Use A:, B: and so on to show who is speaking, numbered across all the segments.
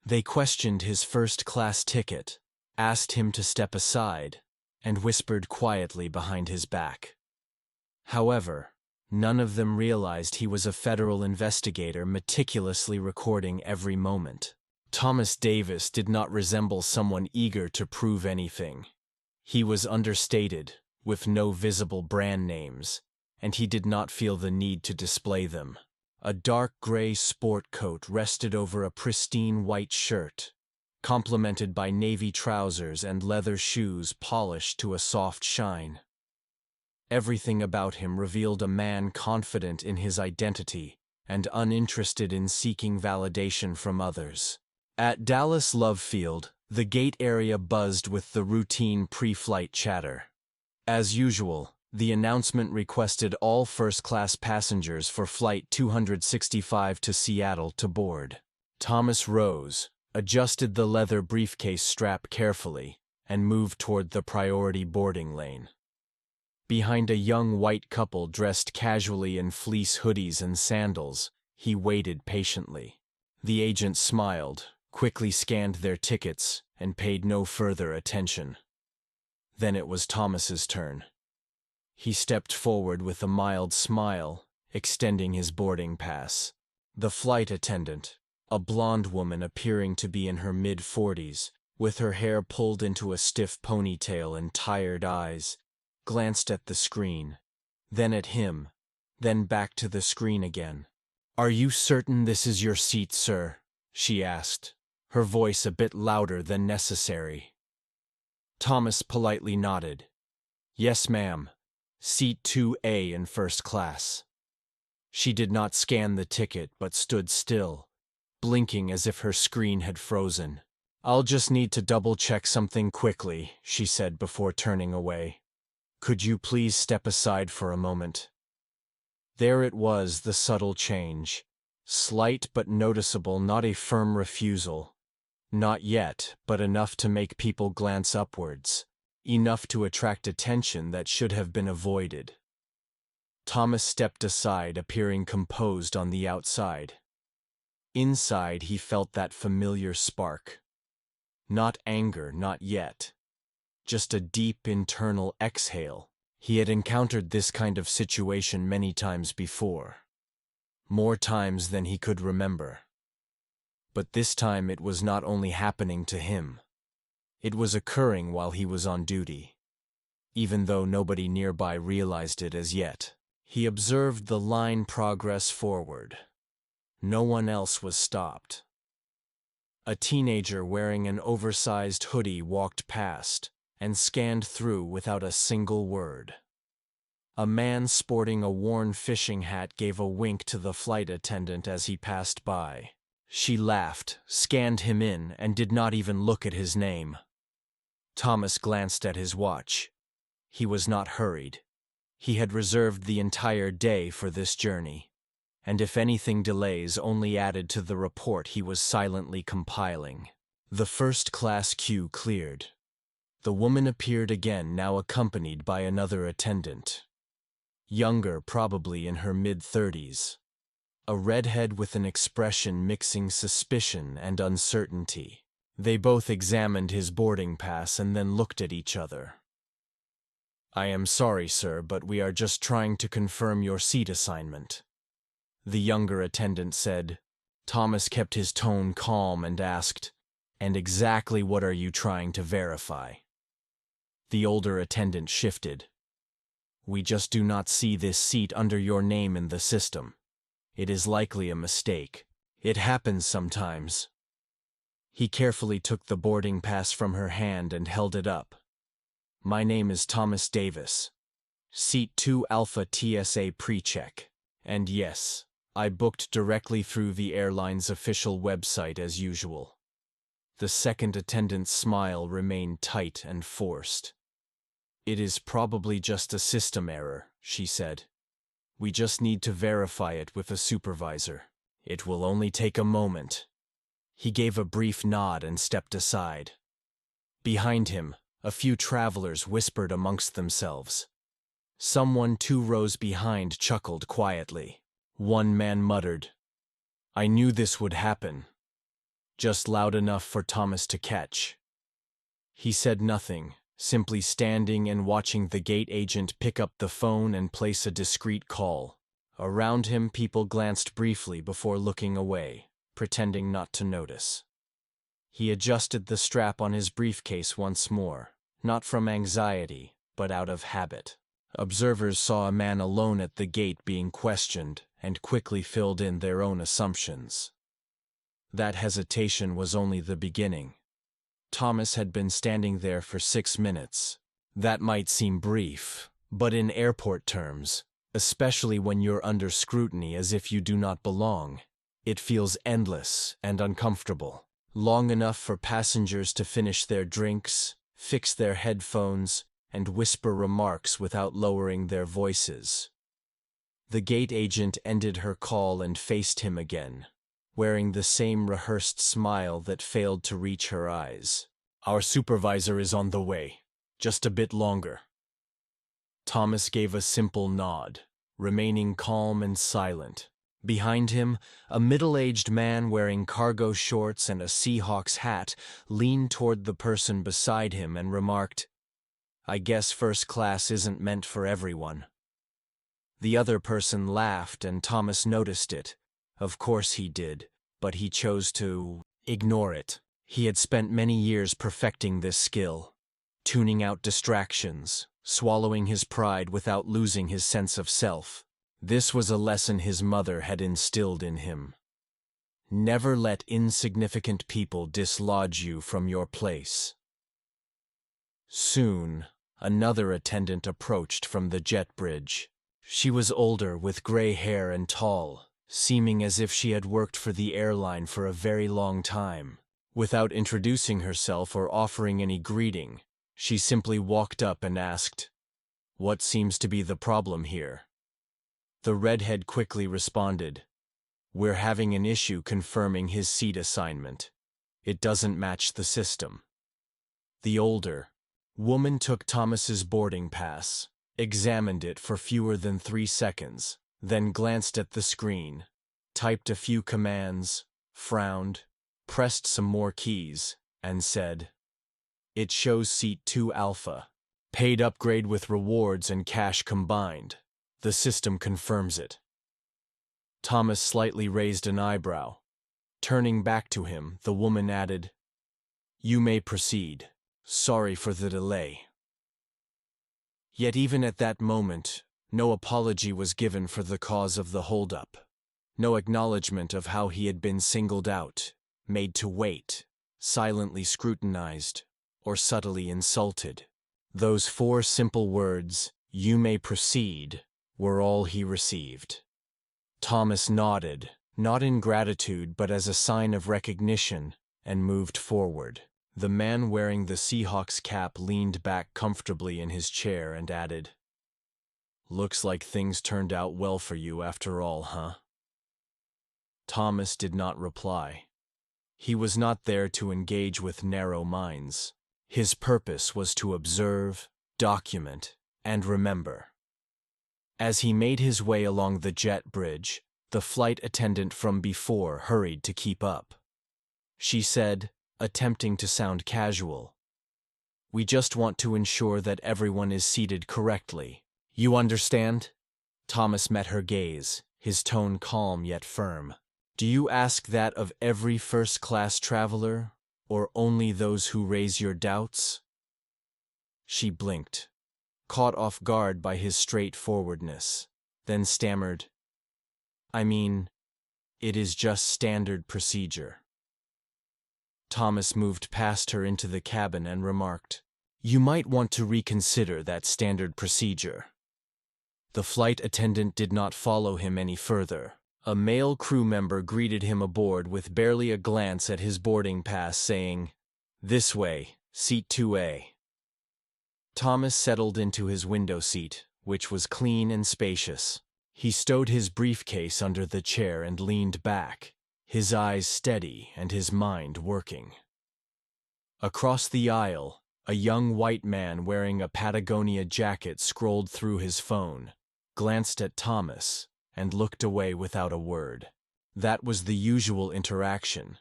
A: They questioned his first-class ticket, asked him to step aside, and whispered quietly behind his back. However, none of them realized he was a federal investigator meticulously recording every moment. Thomas Davis did not resemble someone eager to prove anything. He was understated, with no visible brand names, and he did not feel the need to display them. A dark gray sport coat rested over a pristine white shirt, complemented by navy trousers and leather shoes polished to a soft shine. Everything about him revealed a man confident in his identity and uninterested in seeking validation from others. At Dallas Love Field, the gate area buzzed with the routine pre-flight chatter. As usual, the announcement requested all first-class passengers for Flight 265 to Seattle to board. Thomas rose, adjusted the leather briefcase strap carefully, and moved toward the priority boarding lane. Behind a young white couple dressed casually in fleece hoodies and sandals, he waited patiently. The agent smiled, quickly scanned their tickets, and paid no further attention. Then it was Thomas's turn. He stepped forward with a mild smile, extending his boarding pass. The flight attendant, a blonde woman appearing to be in her mid-40s, with her hair pulled into a stiff ponytail and tired eyes, glanced at the screen, then at him, then back to the screen again. "Are you certain this is your seat, sir?" she asked, her voice a bit louder than necessary. Thomas politely nodded. "Yes, ma'am. Seat 2A in first class." She did not scan the ticket but stood still, blinking as if her screen had frozen. "I'll just need to double-check something quickly," she said before turning away. "Could you please step aside for a moment?" There it was, the subtle change. Slight but noticeable, not a firm refusal. Not yet, but enough to make people glance upwards. Enough to attract attention that should have been avoided. Thomas stepped aside, appearing composed on the outside. Inside, he felt that familiar spark. Not anger, not yet. Just a deep internal exhale. He had encountered this kind of situation many times before. More times than he could remember. But this time it was not only happening to him. It was occurring while he was on duty. Even though nobody nearby realized it as yet. He observed the line progress forward. No one else was stopped. A teenager wearing an oversized hoodie walked past and scanned through without a single word. A man sporting a worn fishing hat gave a wink to the flight attendant as he passed by. She laughed, scanned him in, and did not even look at his name. Thomas glanced at his watch. He was not hurried. He had reserved the entire day for this journey, and if anything, delays only added to the report he was silently compiling. The first-class queue cleared. The woman appeared again, now accompanied by another attendant. Younger, probably in her mid-30s. A redhead with an expression mixing suspicion and uncertainty. They both examined his boarding pass and then looked at each other. "I am sorry, sir, but we are just trying to confirm your seat assignment," the younger attendant said. Thomas kept his tone calm and asked, "And exactly what are you trying to verify?" The older attendant shifted. "We just do not see this seat under your name in the system. It is likely a mistake. It happens sometimes." He carefully took the boarding pass from her hand and held it up. "My name is Thomas Davis. Seat 2 Alpha TSA pre-check. And yes, I booked directly through the airline's official website as usual." The second attendant's smile remained tight and forced. "It is probably just a system error," she said. "We just need to verify it with a supervisor. It will only take a moment." He gave a brief nod and stepped aside. Behind him, a few travelers whispered amongst themselves. Someone 2 rows behind chuckled quietly. One man muttered, "I knew this would happen." just loud enough for Thomas to catch. He said nothing, simply standing and watching the gate agent pick up the phone and place a discreet call. Around him, people glanced briefly before looking away, pretending not to notice. He adjusted the strap on his briefcase once more, not from anxiety, but out of habit. Observers saw a man alone at the gate being questioned and quickly filled in their own assumptions. That hesitation was only the beginning. Thomas had been standing there for 6 minutes. That might seem brief, but in airport terms, especially when you're under scrutiny as if you do not belong, it feels endless and uncomfortable. Long enough for passengers to finish their drinks, fix their headphones, and whisper remarks without lowering their voices. The gate agent ended her call and faced him again, wearing the same rehearsed smile that failed to reach her eyes. "Our supervisor is on the way. Just a bit longer." Thomas gave a simple nod, remaining calm and silent. Behind him, a middle-aged man wearing cargo shorts and a Seahawks hat leaned toward the person beside him and remarked, "I guess first class isn't meant for everyone." The other person laughed and Thomas noticed it. Of course he did, but he chose to ignore it. He had spent many years perfecting this skill, tuning out distractions, swallowing his pride without losing his sense of self. This was a lesson his mother had instilled in him. Never let insignificant people dislodge you from your place. Soon, another attendant approached from the jet bridge. She was older, with gray hair and tall, seeming as if she had worked for the airline for a very long time. Without introducing herself or offering any greeting, she simply walked up and asked, "What seems to be the problem here?" The redhead quickly responded, "We're having an issue confirming his seat assignment. It doesn't match the system." The older woman took Thomas's boarding pass, examined it for fewer than 3 seconds, then glanced at the screen, typed a few commands, frowned, pressed some more keys, and said, "It shows seat 2 Alpha. Paid upgrade with rewards and cash combined. The system confirms it." Thomas slightly raised an eyebrow. Turning back to him, the woman added, "You may proceed. Sorry for the delay." Yet even at that moment, no apology was given for the cause of the holdup. No acknowledgement of how he had been singled out, made to wait, silently scrutinized, or subtly insulted. Those 4 simple words, "You may proceed," were all he received. Thomas nodded, not in gratitude but as a sign of recognition, and moved forward. The man wearing the Seahawks cap leaned back comfortably in his chair and added, "Looks like things turned out well for you after all, huh?" Thomas did not reply. He was not there to engage with narrow minds. His purpose was to observe, document, and remember. As he made his way along the jet bridge, the flight attendant from before hurried to keep up. She said, attempting to sound casual, "We just want to ensure that everyone is seated correctly. You understand?" Thomas met her gaze, his tone calm yet firm. "Do you ask that of every first-class traveler, or only those who raise your doubts?" She blinked, caught off guard by his straightforwardness, then stammered, "I mean, it is just standard procedure." Thomas moved past her into the cabin and remarked, "You might want to reconsider that standard procedure." The flight attendant did not follow him any further. A male crew member greeted him aboard with barely a glance at his boarding pass, saying, "This way, seat 2A." Thomas settled into his window seat, which was clean and spacious. He stowed his briefcase under the chair and leaned back, his eyes steady and his mind working. Across the aisle, a young white man wearing a Patagonia jacket scrolled through his phone, glanced at Thomas, and looked away without a word. That was the usual interaction.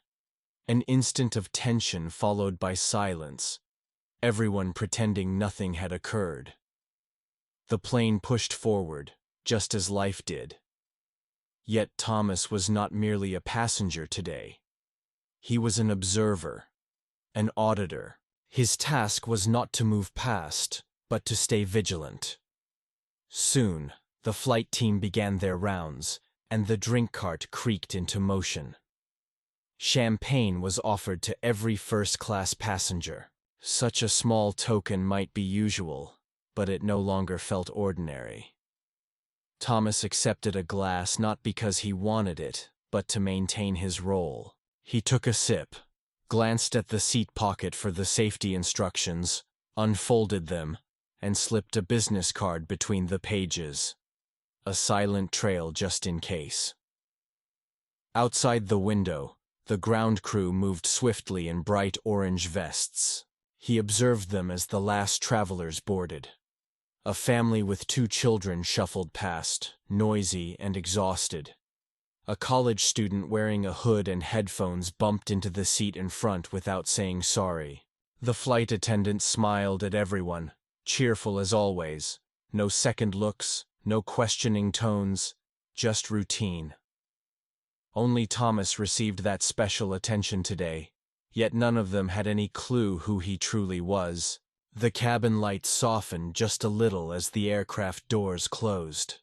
A: An instant of tension followed by silence, everyone pretending nothing had occurred. The plane pushed forward, just as life did. Yet Thomas was not merely a passenger today. He was an observer, an auditor. His task was not to move past, but to stay vigilant. Soon, the flight team began their rounds, and the drink cart creaked into motion. Champagne was offered to every first-class passenger. Such a small token might be usual, but it no longer felt ordinary. Thomas accepted a glass not because he wanted it, but to maintain his role. He took a sip, glanced at the seat pocket for the safety instructions, unfolded them, and slipped a business card between the pages. A silent trail just in case. Outside the window, the ground crew moved swiftly in bright orange vests. He observed them as the last travelers boarded. A family with 2 children shuffled past, noisy and exhausted. A college student wearing a hood and headphones bumped into the seat in front without saying sorry. The flight attendant smiled at everyone, cheerful as always. No second looks, no questioning tones, just routine. Only Thomas received that special attention today, yet none of them had any clue who he truly was. The cabin lights softened just a little as the aircraft doors closed.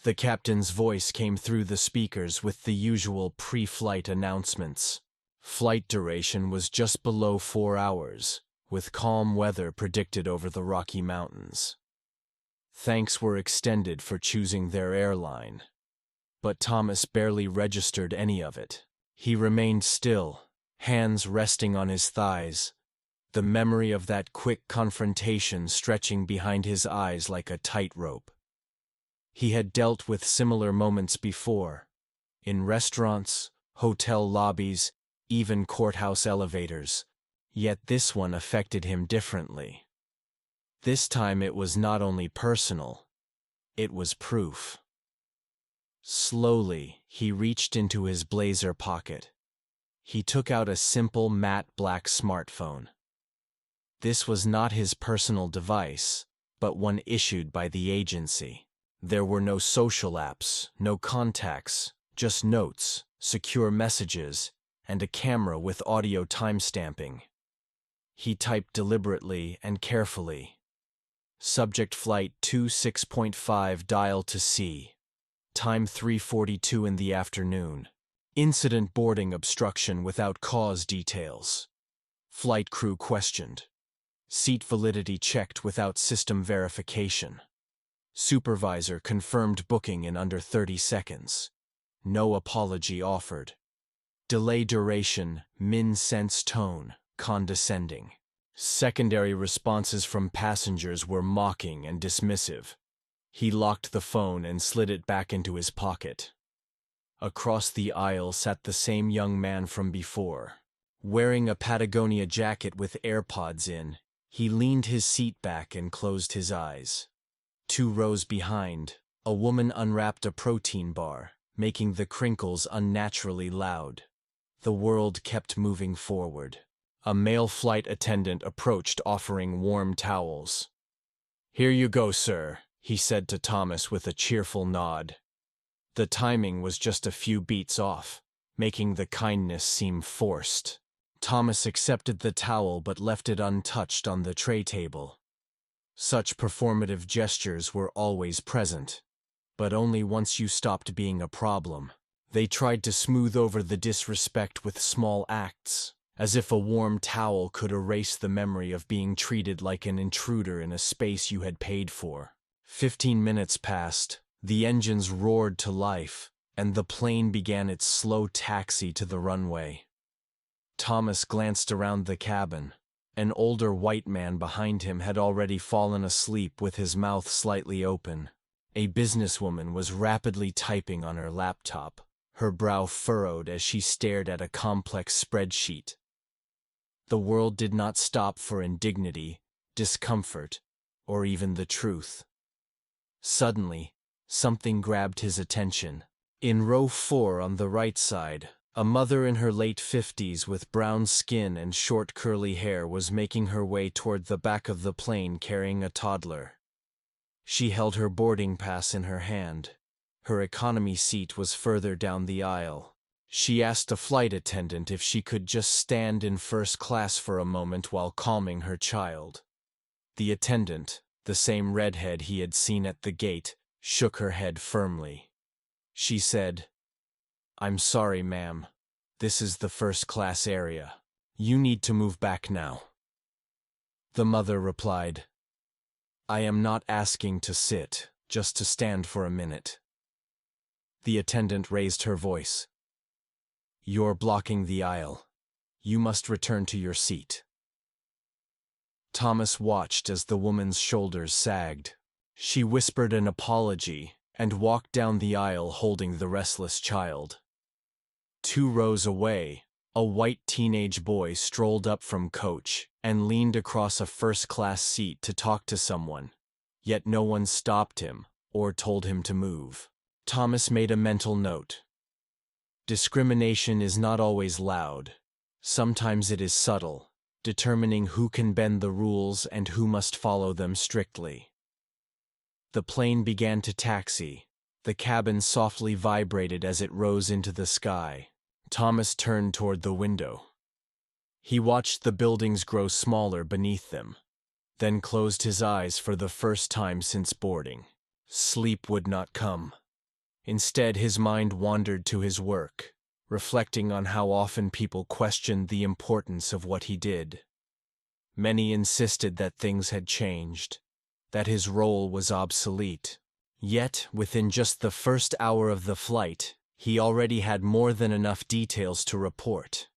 A: The captain's voice came through the speakers with the usual pre-flight announcements. Flight duration was just below 4 hours, with calm weather predicted over the Rocky Mountains. Thanks were extended for choosing their airline. But Thomas barely registered any of it. He remained still, hands resting on his thighs, the memory of that quick confrontation stretching behind his eyes like a tightrope. He had dealt with similar moments before, in restaurants, hotel lobbies, even courthouse elevators, yet this one affected him differently. This time it was not only personal, it was proof. Slowly, he reached into his blazer pocket. He took out a simple matte black smartphone. This was not his personal device, but one issued by the agency. There were no social apps, no contacts, just notes, secure messages, and a camera with audio timestamping. He typed deliberately and carefully. Subject Flight 26.5 dial to C. Time 3:42 in the afternoon. Incident boarding obstruction without cause details. Flight crew questioned. Seat validity checked without system verification. Supervisor confirmed booking in under 30 seconds. No apology offered. Delay duration, min-sense tone, condescending. Secondary responses from passengers were mocking and dismissive. He locked the phone and slid it back into his pocket. Across the aisle sat the same young man from before. Wearing a Patagonia jacket with AirPods in, he leaned his seat back and closed his eyes. 2 rows behind, a woman unwrapped a protein bar, making the crinkles unnaturally loud. The world kept moving forward. A male flight attendant approached offering warm towels. "Here you go, sir," he said to Thomas with a cheerful nod. The timing was just a few beats off, making the kindness seem forced. Thomas accepted the towel but left it untouched on the tray table. Such performative gestures were always present, but only once you stopped being a problem. They tried to smooth over the disrespect with small acts, as if a warm towel could erase the memory of being treated like an intruder in a space you had paid for. 15 minutes passed, the engines roared to life, and the plane began its slow taxi to the runway. Thomas glanced around the cabin. An older white man behind him had already fallen asleep with his mouth slightly open. A businesswoman was rapidly typing on her laptop, her brow furrowed as she stared at a complex spreadsheet. The world did not stop for indignity, discomfort, or even the truth. Suddenly, something grabbed his attention. In row 4 on the right side, A mother in her late 50s with brown skin and short curly hair was making her way toward the back of the plane carrying a toddler. She held her boarding pass in her hand. Her economy seat was further down the aisle. She asked a flight attendant if she could just stand in first class for a moment while calming her child. The attendant, the same redhead he had seen at the gate, shook her head firmly. She said, "I'm sorry, ma'am. This is the first-class area. You need to move back now." The mother replied, "I am not asking to sit, just to stand for a minute." The attendant raised her voice. "You're blocking the aisle. You must return to your seat." Thomas watched as the woman's shoulders sagged. She whispered an apology and walked down the aisle holding the restless child. 2 rows away, a white teenage boy strolled up from coach and leaned across a first-class seat to talk to someone, yet no one stopped him or told him to move. Thomas made a mental note. Discrimination is not always loud. Sometimes it is subtle, determining who can bend the rules and who must follow them strictly. The plane began to taxi. The cabin softly vibrated as it rose into the sky. Thomas turned toward the window. He watched the buildings grow smaller beneath them, then closed his eyes for the first time since boarding. Sleep would not come. Instead, his mind wandered to his work, reflecting on how often people questioned the importance of what he did. Many insisted that things had changed, that his role was obsolete. Yet, within just the first hour of the flight, he already had more than enough details to report.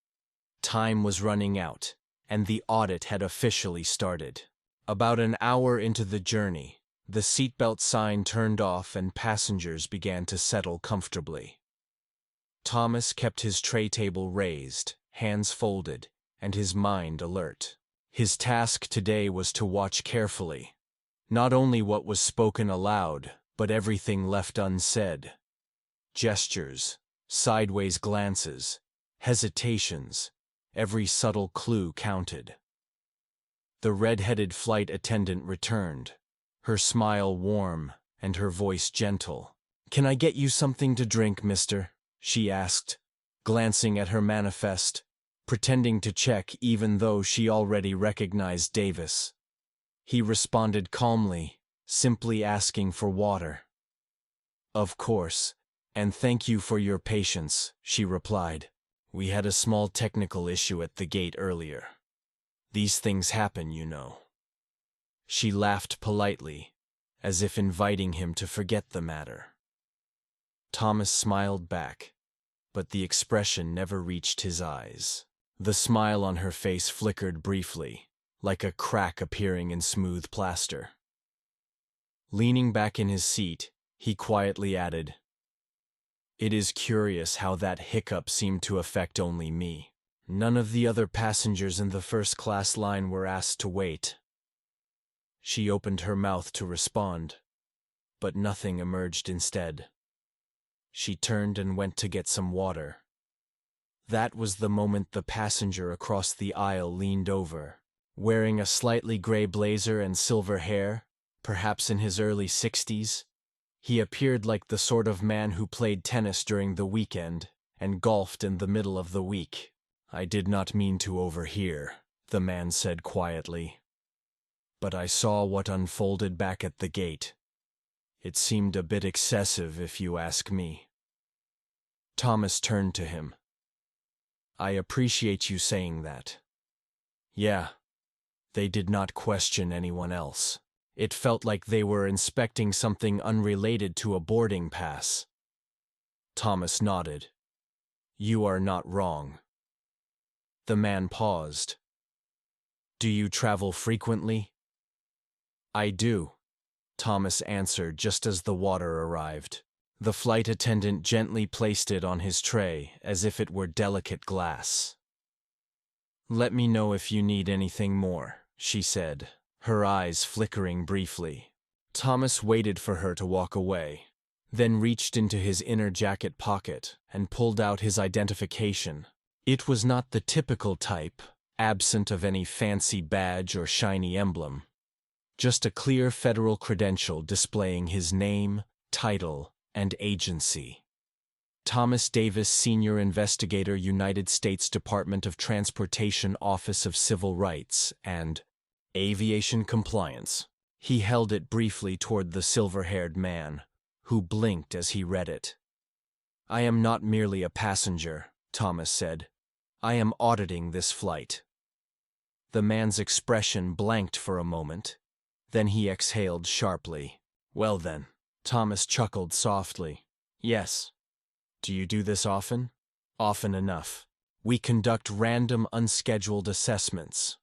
A: Time was running out, and the audit had officially started. About an hour into the journey, the seatbelt sign turned off and passengers began to settle comfortably. Thomas kept his tray table raised, hands folded, and his mind alert. His task today was to watch carefully, not only what was spoken aloud, but everything left unsaid. Gestures, sideways glances, hesitations, every subtle clue counted. The red-headed flight attendant returned, her smile warm and her voice gentle. "Can I get you something to drink, mister?" she asked, glancing at her manifest, pretending to check even though she already recognized Davis. He responded calmly, simply asking for water. "Of course, and thank you for your patience," she replied. "We had a small technical issue at the gate earlier. These things happen, you know." She laughed politely, as if inviting him to forget the matter. Thomas smiled back, but the expression never reached his eyes. The smile on her face flickered briefly, like a crack appearing in smooth plaster. Leaning back in his seat, he quietly added, "It is curious how that hiccup seemed to affect only me. None of the other passengers in the first-class line were asked to wait." She opened her mouth to respond, but nothing emerged instead. She turned and went to get some water. That was the moment the passenger across the aisle leaned over. Wearing a slightly gray blazer and silver hair, perhaps in his early 60s, he appeared like the sort of man who played tennis during the weekend and golfed in the middle of the week. "I did not mean to overhear," the man said quietly. "But I saw what unfolded back at the gate. It seemed a bit excessive, if you ask me." Thomas turned to him. "I appreciate you saying that. Yeah, they did not question anyone else. It felt like they were inspecting something unrelated to a boarding pass." Thomas nodded. "You are not wrong." The man paused. "Do you travel frequently?" "I do," Thomas answered just as the water arrived. The flight attendant gently placed it on his tray as if it were delicate glass. "Let me know if you need anything more," she said, her eyes flickering briefly. Thomas waited for her to walk away, then reached into his inner jacket pocket and pulled out his identification. It was not the typical type, absent of any fancy badge or shiny emblem. Just a clear federal credential displaying his name, title, and agency. Thomas Davis, Senior Investigator, United States Department of Transportation, Office of Civil Rights and Aviation Compliance. He held it briefly toward the silver-haired man, who blinked as he read it. "I am not merely a passenger," Thomas said. "I am auditing this flight." The man's expression blanked for a moment. Then he exhaled sharply. "Well then," Thomas chuckled softly. "Yes. Do you do this often?" "Often enough. We conduct random, unscheduled assessments.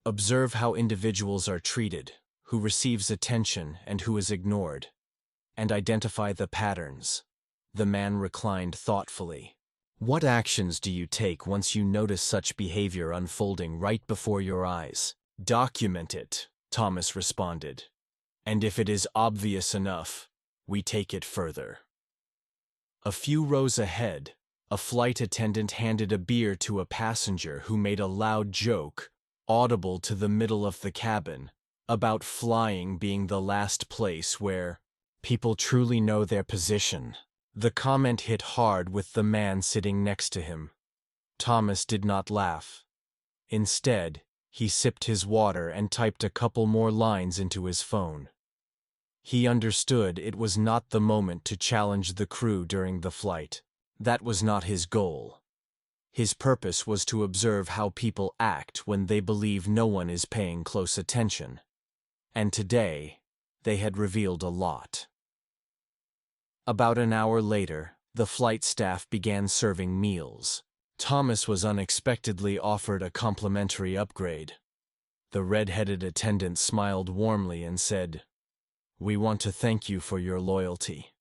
A: Observe how individuals are treated, who receives attention and who is ignored, and identify the patterns." The man reclined thoughtfully. "What actions do you take once you notice such behavior unfolding right before your eyes?" "Document it," Thomas responded. "And if it is obvious enough, we take it further." A few rows ahead, a flight attendant handed a beer to a passenger who made a loud joke, audible to the middle of the cabin, about flying being the last place where people truly know their position. The comment hit hard with the man sitting next to him. Thomas did not laugh. Instead, he sipped his water and typed a couple more lines into his phone. He understood it was not the moment to challenge the crew during the flight. That was not his goal. His purpose was to observe how people act when they believe no one is paying close attention. And today, they had revealed a lot. About an hour later, the flight staff began serving meals. Thomas was unexpectedly offered a complimentary upgrade. The red-headed attendant smiled warmly and said, "We want to thank you for your loyalty."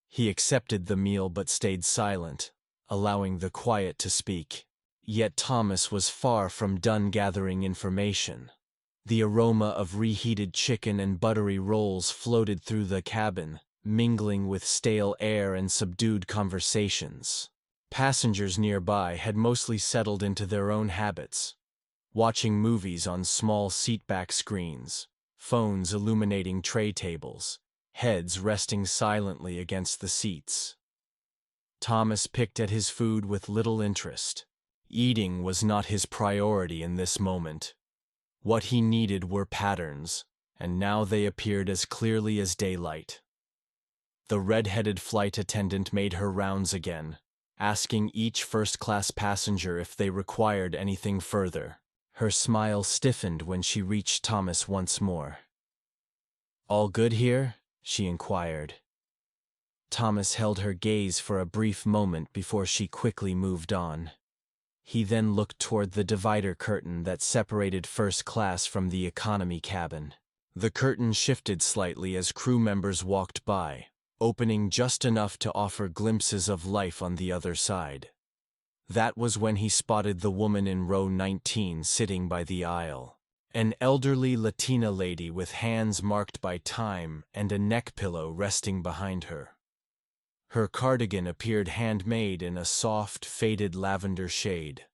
A: He accepted the meal but stayed silent, allowing the quiet to speak. Yet Thomas was far from done gathering information. The aroma of reheated chicken and buttery rolls floated through the cabin, mingling with stale air and subdued conversations. Passengers nearby had mostly settled into their own habits, watching movies on small seatback screens, phones illuminating tray tables, heads resting silently against the seats. Thomas picked at his food with little interest. Eating was not his priority in this moment. What he needed were patterns, and now they appeared as clearly as daylight. The red-headed flight attendant made her rounds again, asking each first-class passenger if they required anything further. Her smile stiffened when she reached Thomas once more. "All good here?" she inquired. Thomas held her gaze for a brief moment before she quickly moved on. He then looked toward the divider curtain that separated first class from the economy cabin. The curtain shifted slightly as crew members walked by, opening just enough to offer glimpses of life on the other side. That was when he spotted the woman in row 19 sitting by the aisle. An elderly Latina lady with hands marked by time and a neck pillow resting behind her. Her cardigan appeared handmade in a soft, faded lavender shade.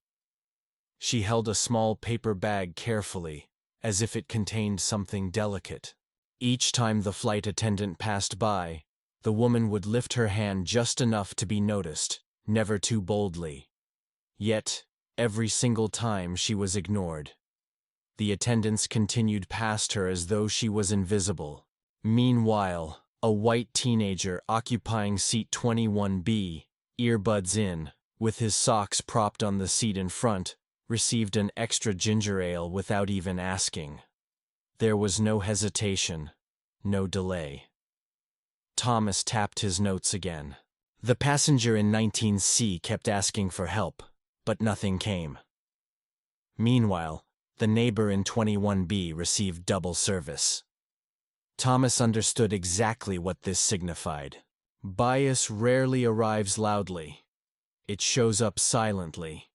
A: She held a small paper bag carefully, as if it contained something delicate. Each time the flight attendant passed by, the woman would lift her hand just enough to be noticed, never too boldly. Yet, every single time she was ignored. The attendants continued past her as though she was invisible. Meanwhile, a white teenager occupying seat 21B, earbuds in, with his socks propped on the seat in front, received an extra ginger ale without even asking. There was no hesitation, no delay. Thomas tapped his notes again. The passenger in 19C kept asking for help, but nothing came. Meanwhile, the neighbor in 21B received double service. Thomas understood exactly what this signified. Bias rarely arrives loudly. It shows up silently,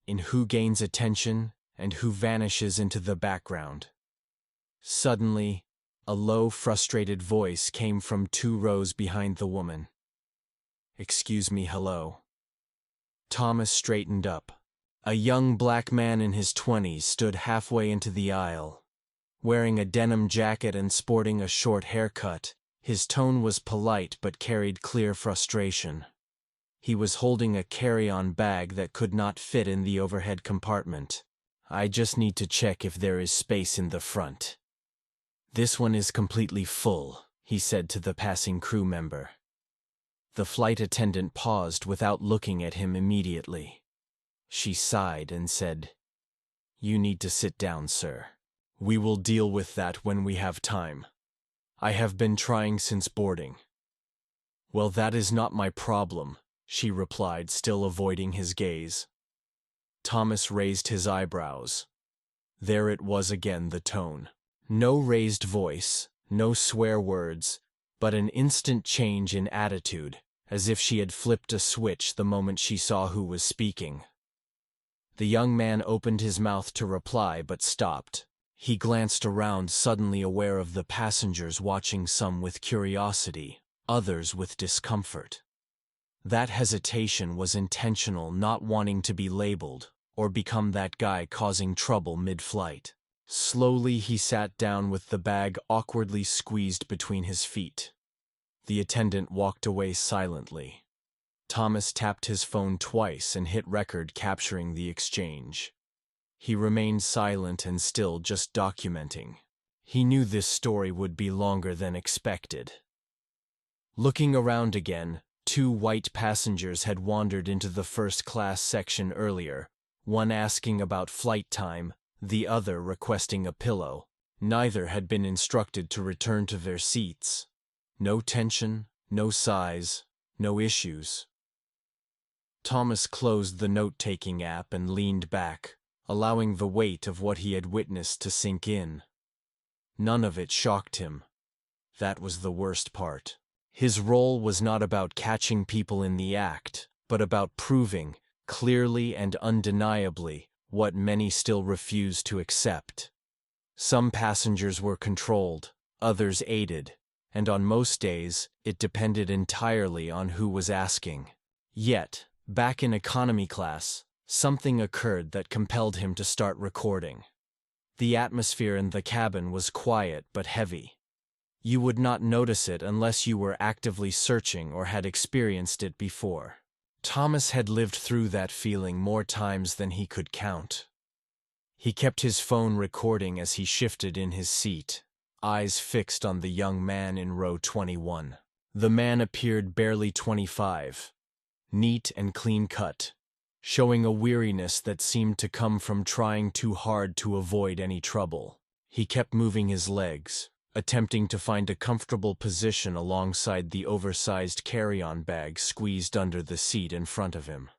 A: in who gains attention and who vanishes into the background. Suddenly, A low, frustrated voice came from 2 rows behind the woman. "Excuse me, hello." Thomas straightened up. A young black man in his 20s stood halfway into the aisle. Wearing a denim jacket and sporting a short haircut, his tone was polite but carried clear frustration. He was holding a carry-on bag that could not fit in the overhead compartment. "I just need to check if there is space in the front." "This one is completely full," he said to the passing crew member. The flight attendant paused without looking at him immediately. She sighed and said, "You need to sit down, sir. We will deal with that when we have time. I have been trying since boarding." "Well, that is not my problem," she replied, still avoiding his gaze. Thomas raised his eyebrows. There it was again, the tone. No raised voice, no swear words, but an instant change in attitude, as if she had flipped a switch the moment she saw who was speaking. The young man opened his mouth to reply but stopped. He glanced around, suddenly aware of the passengers watching, some with curiosity, others with discomfort. That hesitation was intentional, not wanting to be labeled or become that guy causing trouble mid-flight. Slowly he sat down with the bag awkwardly squeezed between his feet. The attendant walked away silently. Thomas tapped his phone twice and hit record, capturing the exchange. He remained silent and still, just documenting. He knew this story would be longer than expected. Looking around again, 2 white passengers had wandered into the first-class section earlier, one asking about flight time, the other requesting a pillow. Neither had been instructed to return to their seats. No tension, no sighs, no issues. Thomas closed the note-taking app and leaned back, allowing the weight of what he had witnessed to sink in. None of it shocked him. That was the worst part. His role was not about catching people in the act, but about proving, clearly and undeniably, what many still refused to accept. Some passengers were controlled, others aided, and on most days, it depended entirely on who was asking. Yet, back in economy class, something occurred that compelled him to start recording. The atmosphere in the cabin was quiet but heavy. You would not notice it unless you were actively searching or had experienced it before. Thomas had lived through that feeling more times than he could count. He kept his phone recording as he shifted in his seat, eyes fixed on the young man in row 21. The man appeared barely 25, neat and clean-cut, showing a weariness that seemed to come from trying too hard to avoid any trouble. He kept moving his legs, attempting to find a comfortable position alongside the oversized carry-on bag squeezed under the seat in front of him.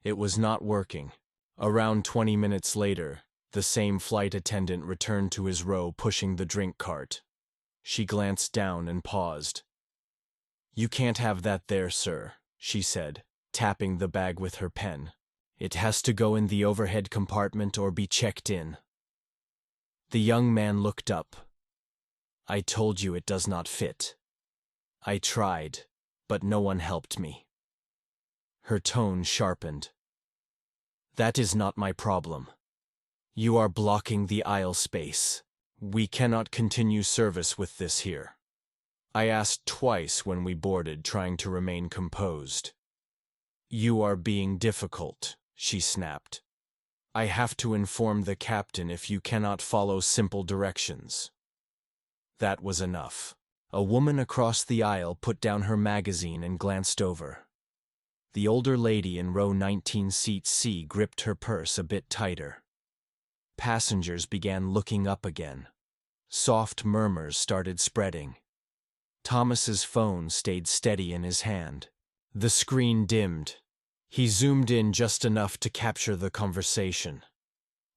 A: It was not working. Around 20 minutes later, the same flight attendant returned to his row pushing the drink cart. She glanced down and paused. "You can't have that there, sir," she said, tapping the bag with her pen. "It has to go in the overhead compartment or be checked in." The young man looked up. "I told you it does not fit. I tried, but no one helped me." Her tone sharpened. "That is not my problem. You are blocking the aisle space. We cannot continue service with this here." I asked twice when we boarded, trying to remain composed. "You are being difficult," she snapped. "I have to inform the captain if you cannot follow simple directions." That was enough. A woman across the aisle put down her magazine and glanced over. The older lady in row 19, seat C, gripped her purse a bit tighter. Passengers began looking up again. Soft murmurs started spreading. Thomas's phone stayed steady in his hand. The screen dimmed. He zoomed in just enough to capture the conversation.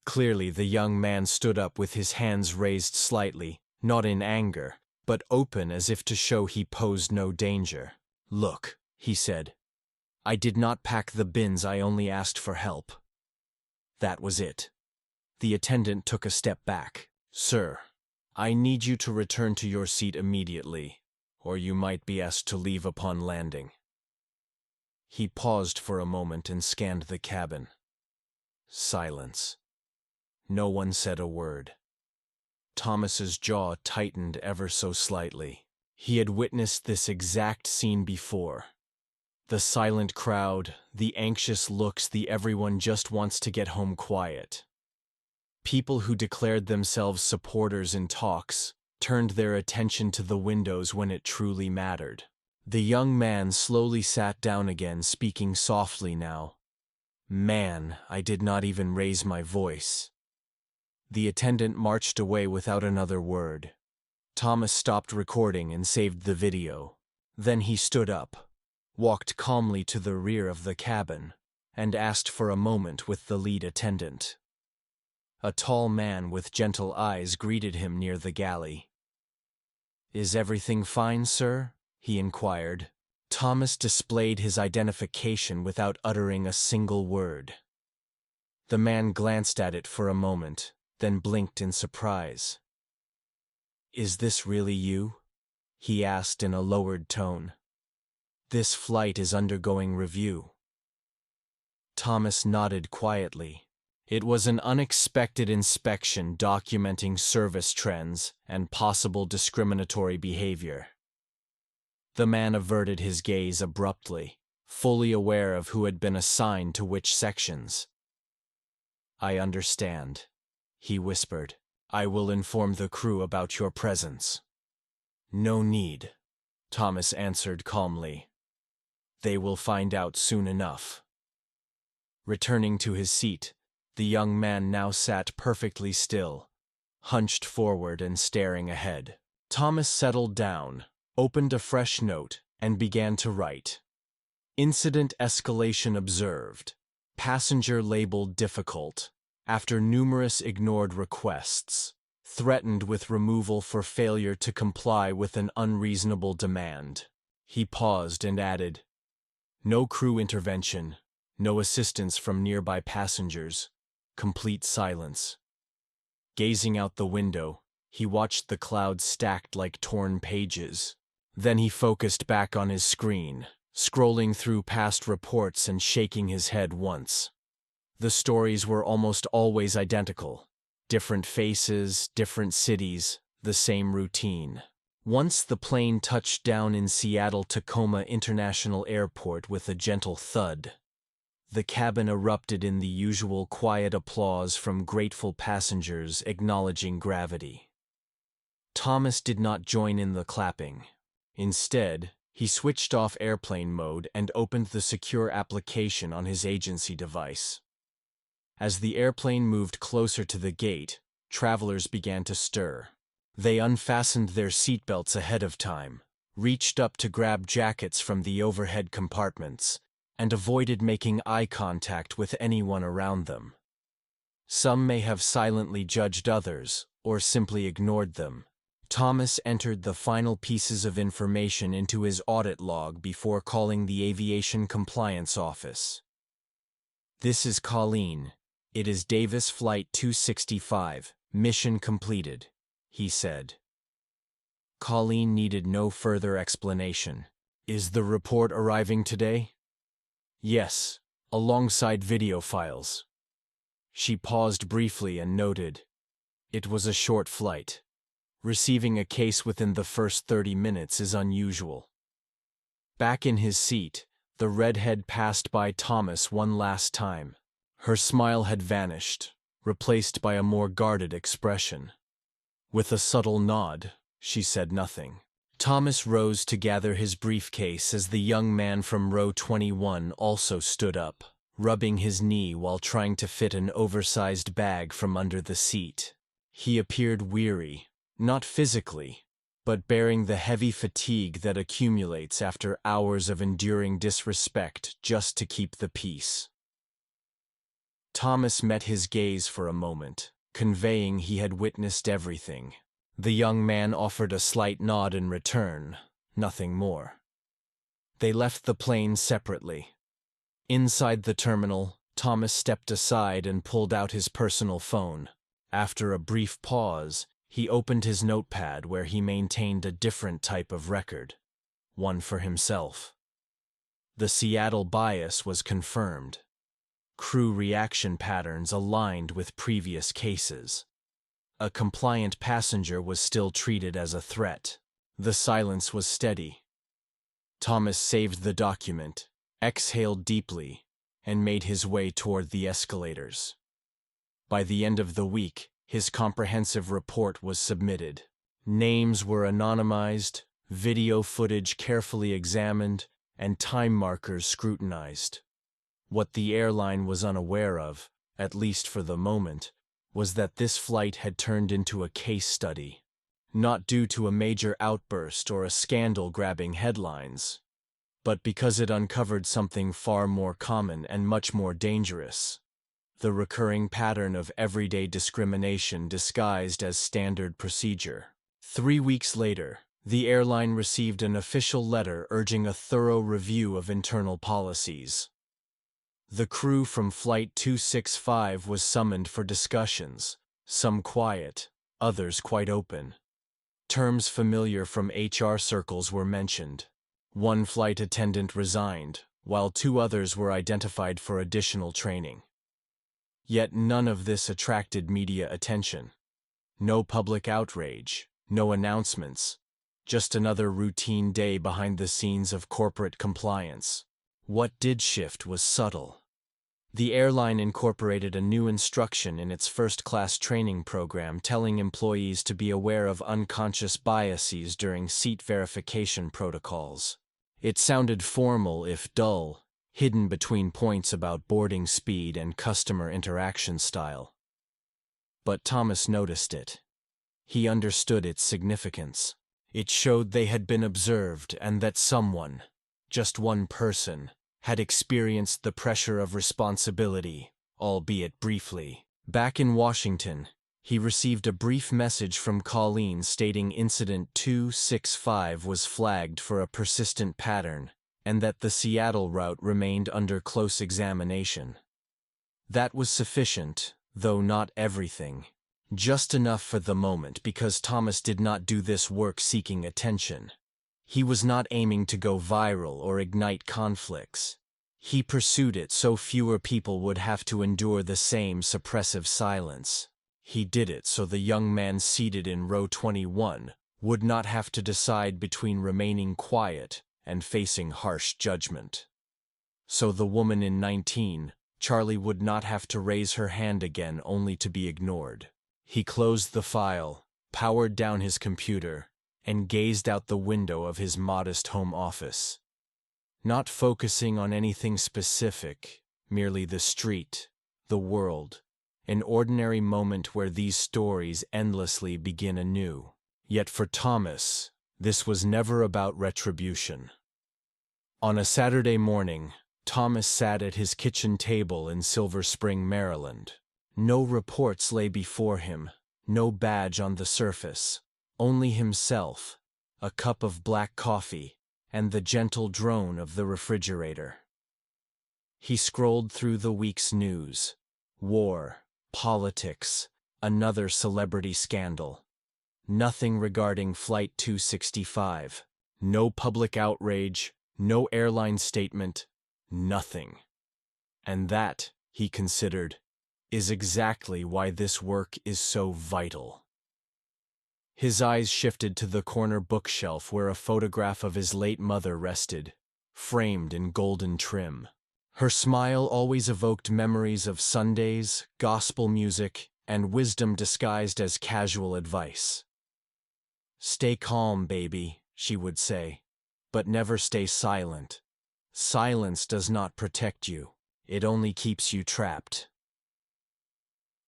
A: Clearly, the young man stood up with his hands raised slightly, not in anger, but open as if to show he posed no danger. "Look," he said. "I did not pack the bins, I only asked for help." That was it. The attendant took a step back. "Sir, I need you to return to your seat immediately, or you might be asked to leave upon landing. He paused for a moment and scanned the cabin. Silence. No one said a word. Thomas's jaw tightened ever so slightly. He had witnessed this exact scene before. The silent crowd, the anxious looks, the everyone just wants to get home quiet. People who declared themselves supporters in talks turned their attention to the windows when it truly mattered. The young man slowly sat down again, speaking softly now. Man, I did not even raise my voice. The attendant marched away without another word. Thomas stopped recording and saved the video. Then he stood up, walked calmly to the rear of the cabin, and asked for a moment with the lead attendant. A tall man with gentle eyes greeted him near the galley. "Is everything fine, sir?" he inquired. Thomas displayed his identification without uttering a single word. The man glanced at it for a moment, then blinked in surprise. "Is this really you?" he asked in a lowered tone. "This flight is undergoing review." Thomas nodded quietly. It was an unexpected inspection documenting service trends and possible discriminatory behavior. The man averted his gaze abruptly, fully aware of who had been assigned to which sections. "I understand," he whispered. "I will inform the crew about your presence." "No need," Thomas answered calmly. "They will find out soon enough." Returning to his seat, the young man now sat perfectly still, hunched forward and staring ahead. Thomas settled down, opened a fresh note, and began to write. Incident escalation observed. Passenger labeled difficult. After numerous ignored requests. Threatened with removal for failure to comply with an unreasonable demand. He paused and added, "No crew intervention, no assistance from nearby passengers. Complete silence." Gazing out the window, he watched the clouds stacked like torn pages. Then he focused back on his screen, scrolling through past reports and shaking his head once. The stories were almost always identical. Different faces, different cities, the same routine. Once the plane touched down in Seattle-Tacoma International Airport with a gentle thud. The cabin erupted in the usual quiet applause from grateful passengers acknowledging gravity. Thomas did not join in the clapping. Instead, he switched off airplane mode and opened the secure application on his agency device. As the airplane moved closer to the gate, travelers began to stir. They unfastened their seatbelts ahead of time, reached up to grab jackets from the overhead compartments, and avoided making eye contact with anyone around them. Some may have silently judged others, or simply ignored them. Thomas entered the final pieces of information into his audit log before calling the Aviation Compliance Office. "This is Colleen. It is Davis Flight 265, mission completed," he said. Colleen needed no further explanation. "Is the report arriving today?" "Yes, alongside video files." She paused briefly and noted, "It was a short flight. Receiving a case within the first 30 minutes is unusual." Back in his seat, the redhead passed by Thomas one last time. Her smile had vanished, replaced by a more guarded expression. With a subtle nod, she said nothing. Thomas rose to gather his briefcase as the young man from row 21 also stood up, rubbing his knee while trying to fit an oversized bag from under the seat. He appeared weary, not physically, but bearing the heavy fatigue that accumulates after hours of enduring disrespect just to keep the peace. Thomas met his gaze for a moment, conveying he had witnessed everything. The young man offered a slight nod in return, nothing more. They left the plane separately. Inside the terminal, Thomas stepped aside and pulled out his personal phone. After a brief pause, He opened his notepad where he maintained a different type of record, one for himself. The Seattle bias was confirmed. Crew reaction patterns aligned with previous cases. A compliant passenger was still treated as a threat. The silence was steady. Thomas saved the document, exhaled deeply, and made his way toward the escalators. By the end of the week, his comprehensive report was submitted. Names were anonymized, video footage carefully examined, and time markers scrutinized. What the airline was unaware of, at least for the moment, was that this flight had turned into a case study, not due to a major outburst or a scandal grabbing headlines, but because it uncovered something far more common and much more dangerous: the recurring pattern of everyday discrimination disguised as standard procedure. 3 weeks later, the airline received an official letter urging a thorough review of internal policies. The crew from Flight 265 was summoned for discussions, some quiet, others quite open. Terms familiar from HR circles were mentioned. One flight attendant resigned, while 2 others were identified for additional training. Yet none of this attracted media attention. No public outrage, no announcements, just another routine day behind the scenes of corporate compliance. What did shift was subtle. The airline incorporated a new instruction in its first-class training program telling employees to be aware of unconscious biases during seat verification protocols. It sounded formal if dull, hidden between points about boarding speed and customer interaction style. But Thomas noticed it. He understood its significance. It showed they had been observed and that someone, just one person, had experienced the pressure of responsibility, albeit briefly. Back in Washington, he received a brief message from Colleen stating Incident 265 was flagged for a persistent pattern and that the Seattle route remained under close examination. That was sufficient, though not everything. Just enough for the moment, because Thomas did not do this work seeking attention. He was not aiming to go viral or ignite conflicts. He pursued it so fewer people would have to endure the same suppressive silence. He did it so the young man seated in row 21 would not have to decide between remaining quiet and facing harsh judgment. So the woman in 19, Charlie, would not have to raise her hand again only to be ignored. He closed the file, powered down his computer, and gazed out the window of his modest home office. Not focusing on anything specific, merely the street, the world, an ordinary moment where these stories endlessly begin anew. Yet for Thomas, this was never about retribution. On a Saturday morning, Thomas sat at his kitchen table in Silver Spring, Maryland. No reports lay before him, no badge on the surface, only himself, a cup of black coffee, and the gentle drone of the refrigerator. He scrolled through the week's news. War, politics, another celebrity scandal. Nothing regarding Flight 265. No public outrage, no airline statement, nothing. And that, he considered, is exactly why this work is so vital. His eyes shifted to the corner bookshelf where a photograph of his late mother rested, framed in golden trim. Her smile always evoked memories of Sundays, gospel music, and wisdom disguised as casual advice. "Stay calm, baby," she would say, "but never stay silent. Silence does not protect you, it only keeps you trapped."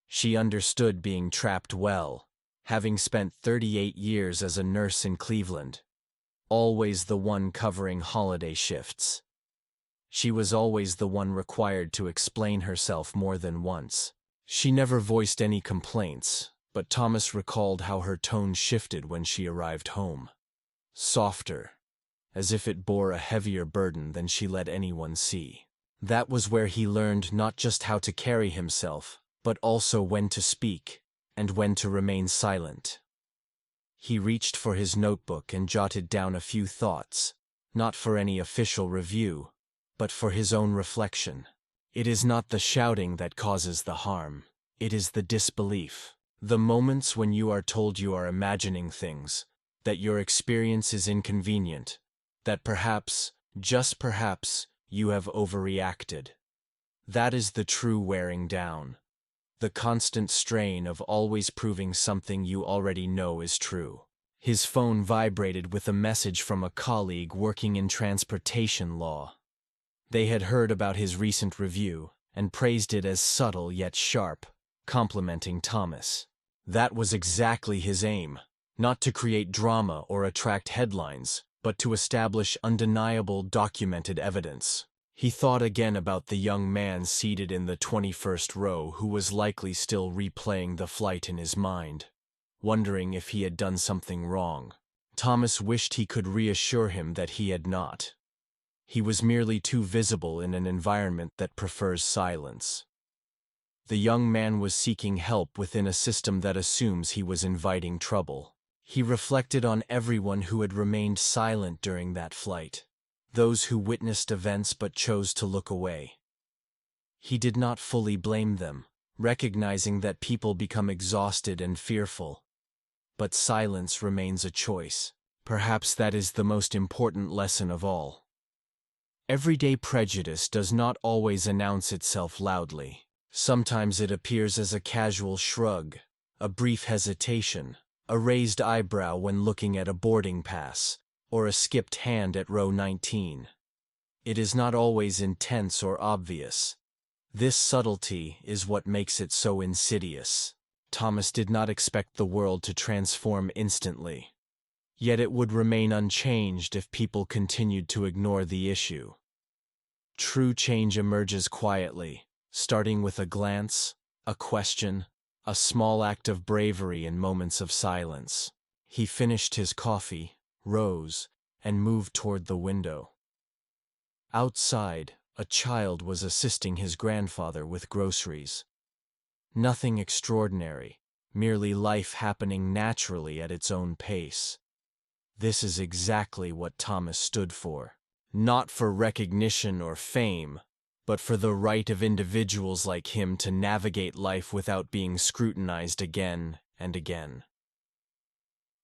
A: She understood being trapped well, having spent 38 years as a nurse in Cleveland, always the one covering holiday shifts. She was always the one required to explain herself more than once. She never voiced any complaints, but Thomas recalled how her tone shifted when she arrived home. Softer, as if it bore a heavier burden than she let anyone see. That was where he learned not just how to carry himself, but also when to speak, and when to remain silent. He reached for his notebook and jotted down a few thoughts, not for any official review, but for his own reflection. It is not the shouting that causes the harm. It is the disbelief. The moments when you are told you are imagining things, that your experience is inconvenient, that perhaps, just perhaps, you have overreacted. That is the true wearing down. The constant strain of always proving something you already know is true. His phone vibrated with a message from a colleague working in transportation law. They had heard about his recent review and praised it as subtle yet sharp, complimenting Thomas. That was exactly his aim, not to create drama or attract headlines, but to establish undeniable documented evidence. He thought again about the young man seated in the 21st row who was likely still replaying the flight in his mind, wondering if he had done something wrong. Thomas wished he could reassure him that he had not. He was merely too visible in an environment that prefers silence. The young man was seeking help within a system that assumes he was inviting trouble. He reflected on everyone who had remained silent during that flight. Those who witnessed events but chose to look away. He did not fully blame them, recognizing that people become exhausted and fearful. But silence remains a choice. Perhaps that is the most important lesson of all. Everyday prejudice does not always announce itself loudly. Sometimes it appears as a casual shrug, a brief hesitation, a raised eyebrow when looking at a boarding pass, or a skipped hand at row 19. It is not always intense or obvious. This subtlety is what makes it so insidious. Thomas did not expect the world to transform instantly. Yet it would remain unchanged if people continued to ignore the issue. True change emerges quietly, starting with a glance, a question, a small act of bravery in moments of silence. He finished his coffee, rose, and moved toward the window. Outside, a child was assisting his grandfather with groceries. Nothing extraordinary, merely life happening naturally at its own pace. This is exactly what Thomas stood for. Not for recognition or fame, but for the right of individuals like him to navigate life without being scrutinized again and again.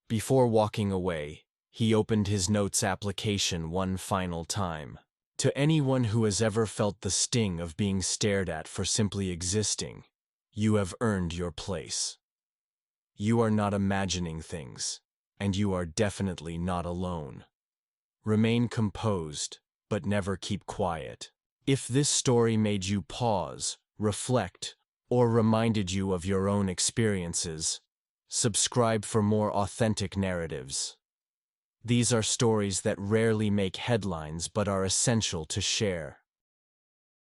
A: Before walking away, he opened his notes application one final time. To anyone who has ever felt the sting of being stared at for simply existing, you have earned your place. You are not imagining things, and you are definitely not alone. Remain composed, but never keep quiet. If this story made you pause, reflect, or reminded you of your own experiences, subscribe for more authentic narratives. These are stories that rarely make headlines but are essential to share.